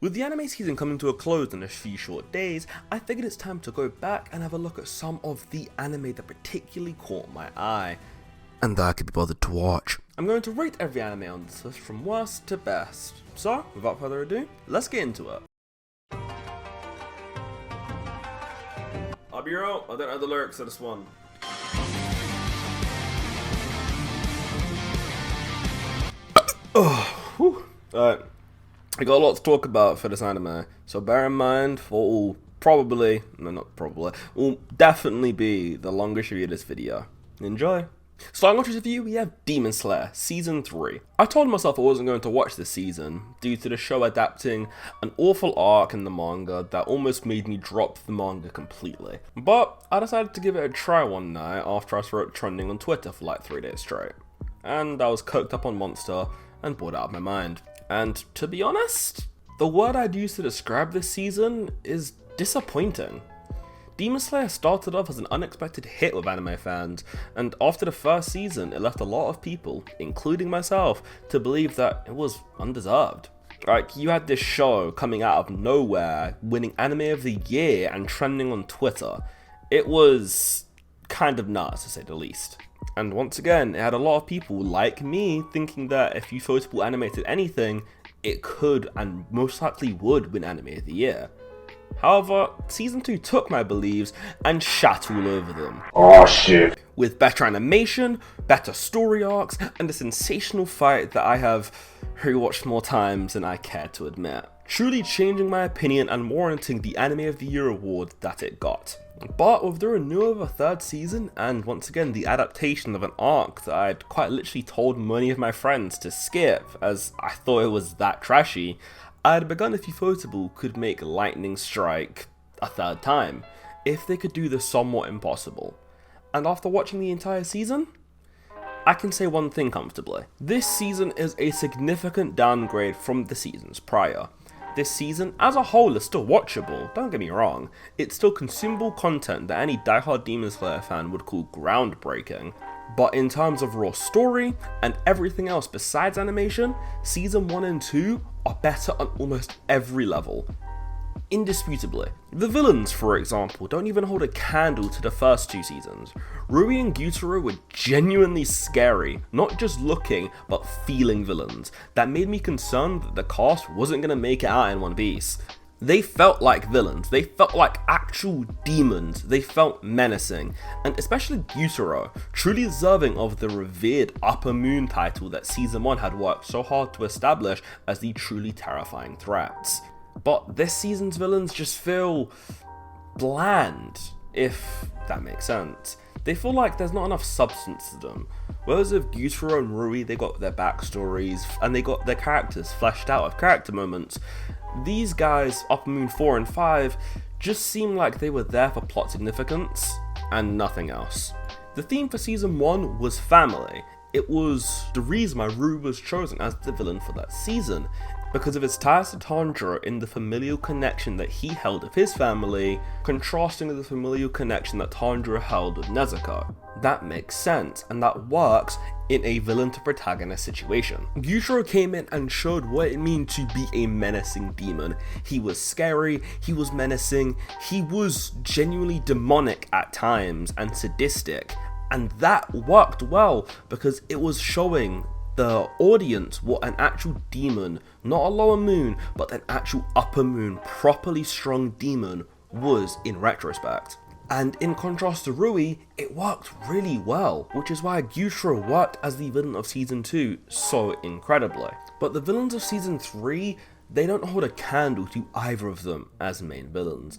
With the anime season coming to a close in a few short days, I figured it's time to go back and have a look at some of the anime that particularly caught my eye, and that I could be bothered to watch. I'm going to rate every anime on this list from worst to best. So, without further ado, let's get into it. I'll be real, I don't know the lyrics of this one. Alright, I got a lot to talk about for this anime, so bear in mind for will definitely be the longest review of this video. Enjoy! Starting off this review, we have Demon Slayer Season 3. I told myself I wasn't going to watch this season, due to the show adapting an awful arc in the manga that almost made me drop the manga completely. But I decided to give it a try one night after I saw it trending on Twitter for like 3 days straight. And I was coked up on Monster and bored out of my mind. And to be honest, the word I'd use to describe this season is disappointing. Demon Slayer started off as an unexpected hit with anime fans, and after the first season it left a lot of people, including myself, to believe that it was undeserved. Like, you had this show coming out of nowhere, winning Anime of the Year and trending on Twitter. It was kind of nuts, to say the least. And once again, it had a lot of people like me thinking that if Ufotable animated anything, it could and most likely would win Anime of the Year. However, Season 2 took my beliefs and shat all over them. Oh shit. With better animation, better story arcs, and a sensational fight that I have rewatched more times than I care to admit. Truly changing my opinion and warranting the Anime of the Year award that it got. But with the renewal of a third season, and once again the adaptation of an arc that I'd quite literally told many of my friends to skip as I thought it was that trashy, I had begun if Ufotable could make Lightning Strike a third time, if they could do the somewhat impossible. And after watching the entire season, I can say one thing comfortably. This season is a significant downgrade from the seasons prior. This season, as a whole, is still watchable, don't get me wrong. It's still consumable content that any diehard Demon Slayer fan would call groundbreaking. But in terms of raw story, and everything else besides animation, Season 1 and 2 are better on almost every level. Indisputably. The villains, for example, don't even hold a candle to the first 2 seasons. Rui and Gyutaro were genuinely scary, not just looking, but feeling villains, that made me concerned that the cast wasn't going to make it out in One Piece. They felt like villains, they felt like actual demons, they felt menacing, and especially Gyutaro, truly deserving of the revered Upper Moon title that Season 1 had worked so hard to establish as the truly terrifying threats. But this season's villains just feel bland, if that makes sense. They feel like there's not enough substance to them. Whereas with Gyutaro and Rui, they got their backstories, and they got their characters fleshed out with character moments. These guys, Upper Moon 4 and 5, just seem like they were there for plot significance, and nothing else. The theme for Season 1 was family. It was the reason why Rui was chosen as the villain for that season, because of his ties to Tanjiro in the familial connection that he held with his family, contrasting with the familial connection that Tanjiro held with Nezuko. That makes sense, and that works in a villain to protagonist situation. Gyutaro came in and showed what it means to be a menacing demon. He was scary, he was menacing, he was genuinely demonic at times and sadistic, and that worked well because it was showing the audience what an actual demon, not a lower moon, but an actual upper moon, properly strong demon was in retrospect. And in contrast to Rui, it worked really well, which is why Gyutaro worked as the villain of Season 2 so incredibly. But the villains of Season 3, they don't hold a candle to either of them as main villains.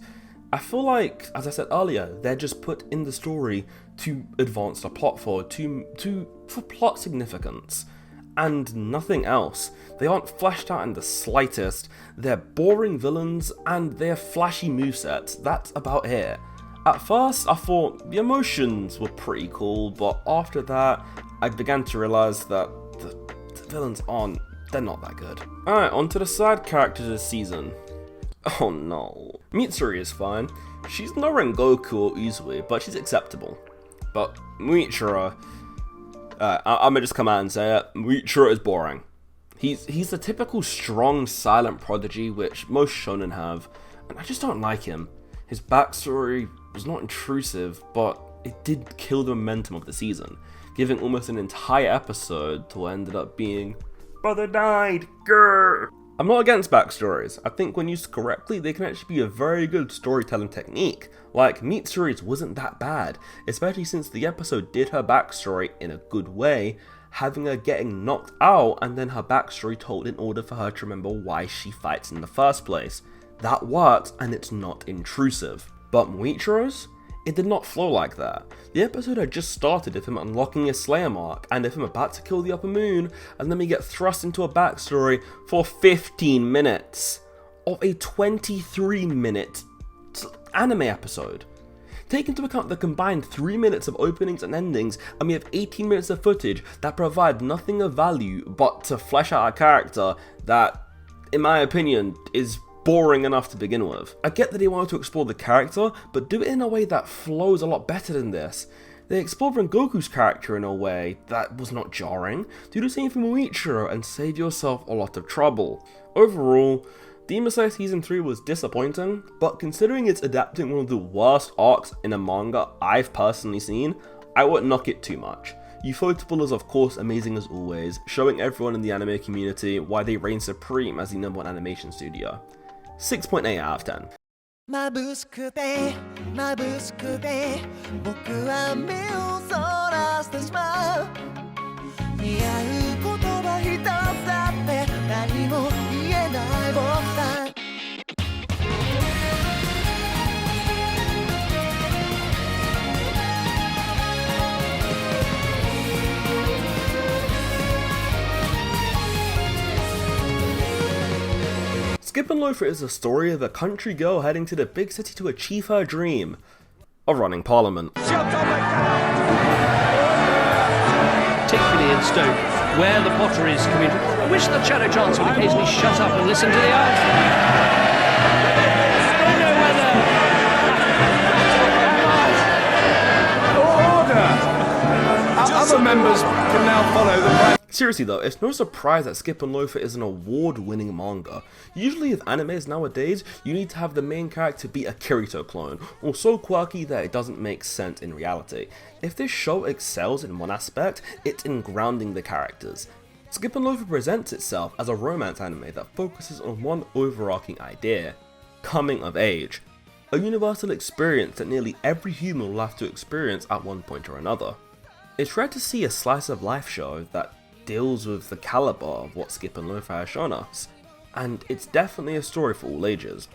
I feel like, as I said earlier, they're just put in the story to advance the plot forward, for plot significance, and nothing else. They aren't fleshed out in the slightest, they're boring villains, and they have flashy movesets, that's about it. At first, I thought the emotions were pretty cool, but after that, I began to realise that the villains they're not that good. Alright, on to the side characters this season. Oh no. Mitsuri is fine. She's no Rengoku or Uzui, but she's acceptable. But Muichiro, I'm gonna just come out and say it, Muichiro is boring. He's the typical strong, silent prodigy which most shonen have, and I just don't like him. His backstory was not intrusive, but it did kill the momentum of the season, giving almost an entire episode to what ended up being, "Brother died, grr." I'm not against backstories. I think when used correctly, they can actually be a very good storytelling technique. Like, Mitsuru's wasn't that bad, especially since the episode did her backstory in a good way, having her getting knocked out and then her backstory told in order for her to remember why she fights in the first place. That works and it's not intrusive. But Muichiro's? It did not flow like that. The episode had just started with him unlocking his Slayer mark and of him about to kill the Upper Moon, and then we get thrust into a backstory for 15 minutes of a 23-minute anime episode. Take into account the combined 3 minutes of openings and endings, and we have 18 minutes of footage that provide nothing of value but to flesh out a character that, in my opinion, is boring enough to begin with. I get that they wanted to explore the character, but do it in a way that flows a lot better than this. They explored Rengoku's character in a way that was not jarring. Do the same for Muichiro and save yourself a lot of trouble. Overall, Demon Slayer Season 3 was disappointing, but considering it's adapting one of the worst arcs in a manga I've personally seen, I wouldn't knock it too much. Ufotable is of course amazing as always, showing everyone in the anime community why they reign supreme as the #1 animation studio. 6.8 out of 10. 眩しくて眩しくて僕は目をそらしてしまう似合う言葉一つだって何も言えない僕さん Skip and Loafer is the story of a country girl heading to the big city to achieve her dream of running parliament. Particularly in Stoke, where the pottery is coming. I wish the Shadow Chancellor would occasionally shut up and listen to the art. Order! Other members can now follow the plan. Seriously though, it's no surprise that Skip and Loafer is an award-winning manga. Usually with animes nowadays, you need to have the main character be a Kirito clone, or so quirky that it doesn't make sense in reality. If this show excels in one aspect, it's in grounding the characters. Skip and Loafer presents itself as a romance anime that focuses on one overarching idea: coming of age. A universal experience that nearly every human will have to experience at one point or another. It's rare to see a slice of life show that deals with the caliber of what Skip and Loafer has shown us, and it's definitely a story for all ages.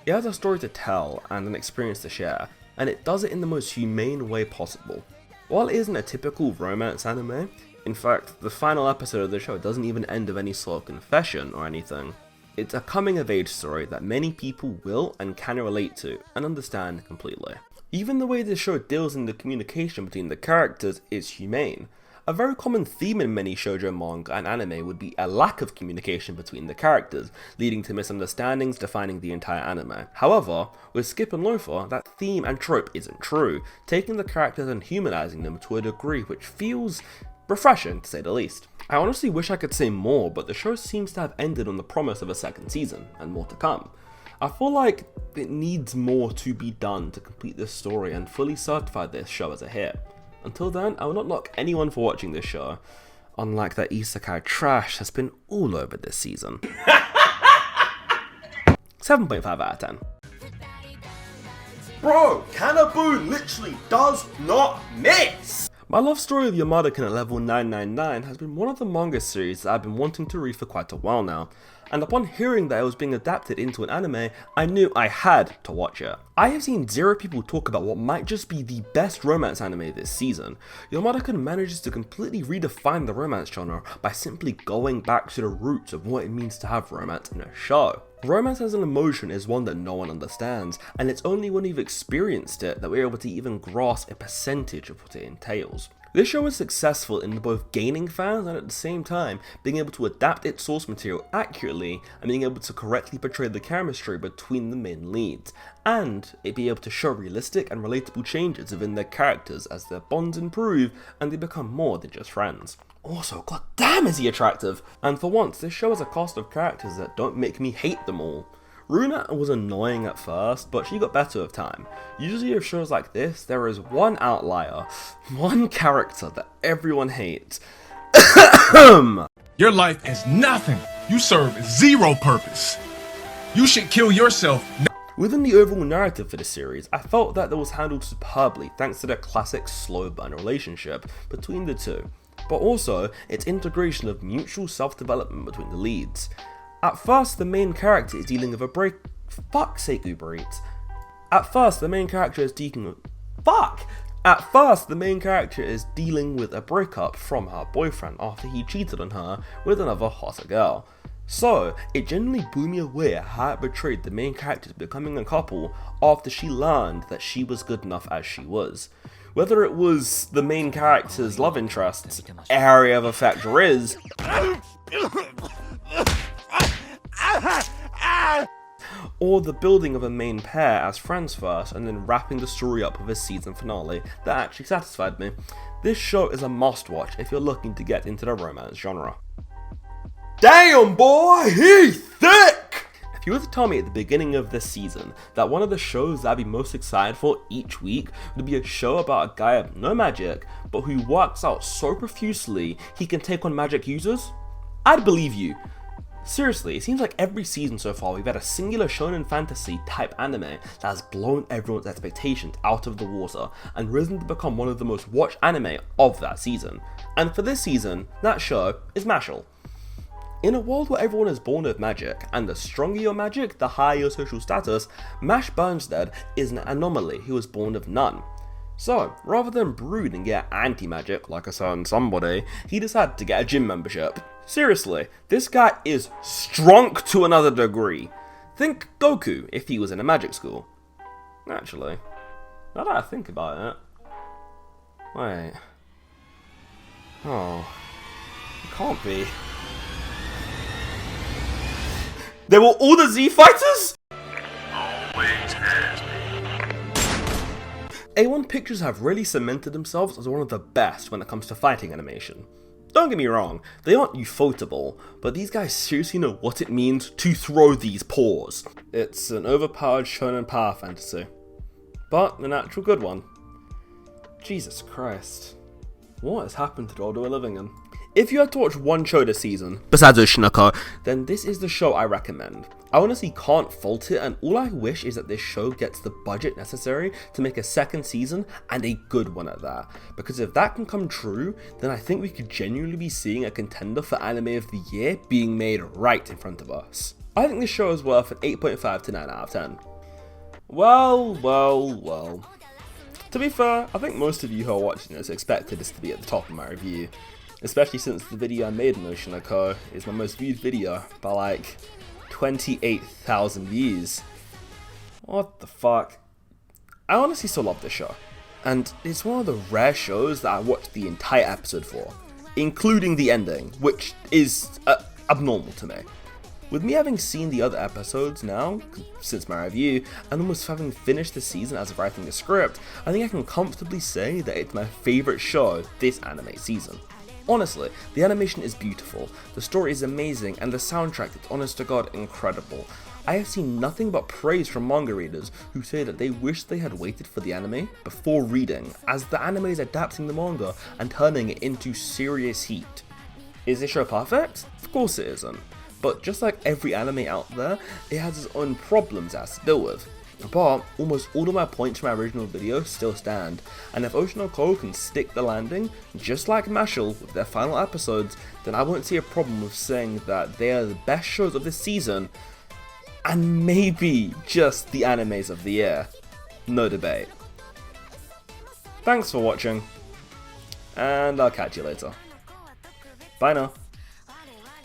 It has a story to tell and an experience to share, and it does it in the most humane way possible. While it isn't a typical romance anime, in fact, the final episode of the show doesn't even end with any sort of confession or anything, it's a coming of age story that many people will and can relate to and understand completely. Even the way the show deals in the communication between the characters is humane. A very common theme in many shoujo manga and anime would be a lack of communication between the characters, leading to misunderstandings defining the entire anime. However, with Skip and Loafer, that theme and trope isn't true, taking the characters and humanizing them to a degree which feels refreshing to say the least. I honestly wish I could say more, but the show seems to have ended on the promise of a second season, and more to come. I feel like it needs more to be done to complete this story and fully certify this show as a hit. Until then, I will not knock anyone for watching this show, unlike that isekai trash has been all over this season. 7.5 out of 10. Bro, Kanaboo literally does not miss! My love story of Yamada-kun at level 999 has been one of the manga series that I've been wanting to read for quite a while now, and upon hearing that it was being adapted into an anime, I knew I had to watch it. I have seen zero people talk about what might just be the best romance anime this season. Yamada-kun manages to completely redefine the romance genre by simply going back to the roots of what it means to have romance in a show. Romance as an emotion is one that no one understands, and it's only when we've experienced it that we're able to even grasp a percentage of what it entails. This show is successful in both gaining fans and at the same time being able to adapt its source material accurately and being able to correctly portray the chemistry between the main leads, and it be able to show realistic and relatable changes within their characters as their bonds improve and they become more than just friends. Also, goddamn is he attractive! And for once, this show has a cast of characters that don't make me hate them all. Runa was annoying at first, but she got better with time. Usually with shows like this, there is one outlier, one character that everyone hates. Your life is nothing. You serve zero purpose. You should kill yourself. Within the overall narrative for the series, I felt that it was handled superbly thanks to the classic slow burn relationship between the two, but also its integration of mutual self-development between the leads. At first, the main character is dealing with a break. Fuck's sake, Uber Eats. At first, the main character is dealing with a breakup from her boyfriend after he cheated on her with another hotter girl. So, it genuinely blew me away at how it betrayed the main characters becoming a couple after she learned that she was good enough as she was. Whether it was the main character's love interest's area of effect Riz, or the building of a main pair as friends first and then wrapping the story up with a season finale that actually satisfied me. This show is a must watch if you're looking to get into the romance genre. Damn boy, he's thick! If you were to tell me at the beginning of this season that one of the shows that I'd be most excited for each week would be a show about a guy with no magic but who works out so profusely he can take on magic users, I'd believe you. Seriously, it seems like every season so far we've had a singular shonen fantasy type anime that has blown everyone's expectations out of the water and risen to become one of the most watched anime of that season. And for this season, that show is Mashle. In a world where everyone is born with magic, and the stronger your magic, the higher your social status, Mash Bernstead is an anomaly who was born with none. So, rather than brood and get anti-magic like a certain somebody, he decided to get a gym membership. Seriously, this guy is strong to another degree. Think Goku if he was in a magic school. Actually, now that I think about it... Wait... Oh... It can't be. They were all the Z Fighters?! Always has been. A1 Pictures have really cemented themselves as one of the best when it comes to fighting animation. Don't get me wrong, they aren't ufotable, but these guys seriously know what it means to throw these paws. It's an overpowered shonen power fantasy, but an actual good one. Jesus Christ. What has happened to the world we're living in? If you had to watch one show this season, besides Oshinoko, then this is the show I recommend. I honestly can't fault it, and all I wish is that this show gets the budget necessary to make a second season, and a good one at that. Because if that can come true, then I think we could genuinely be seeing a contender for Anime of the Year being made right in front of us. I think this show is worth an 8.5 to 9 out of 10. Well. To be fair, I think most of you who are watching this expected this to be at the top of my review. Especially since the video I made in Oshinoko is my most viewed video by like 28,000 views. What the fuck? I honestly still love this show. And it's one of the rare shows that I watched the entire episode for, including the ending, which is abnormal to me. With me having seen the other episodes now, since my review, and almost having finished the season as of writing the script, I think I can comfortably say that it's my favourite show this anime season. Honestly, the animation is beautiful, the story is amazing, and the soundtrack is honest to god incredible. I have seen nothing but praise from manga readers who say that they wish they had waited for the anime before reading, as the anime is adapting the manga and turning it into serious heat. Is this show perfect? Of course it isn't, but just like every anime out there, it has its own problems it has to deal with. But almost all of my points from my original video still stand, and if Oshinoko can stick the landing, just like Mashle with their final episodes, then I won't see a problem with saying that they are the best shows of this season, and maybe just the animes of the year. No debate. Thanks for watching, and I'll catch you later. Bye now.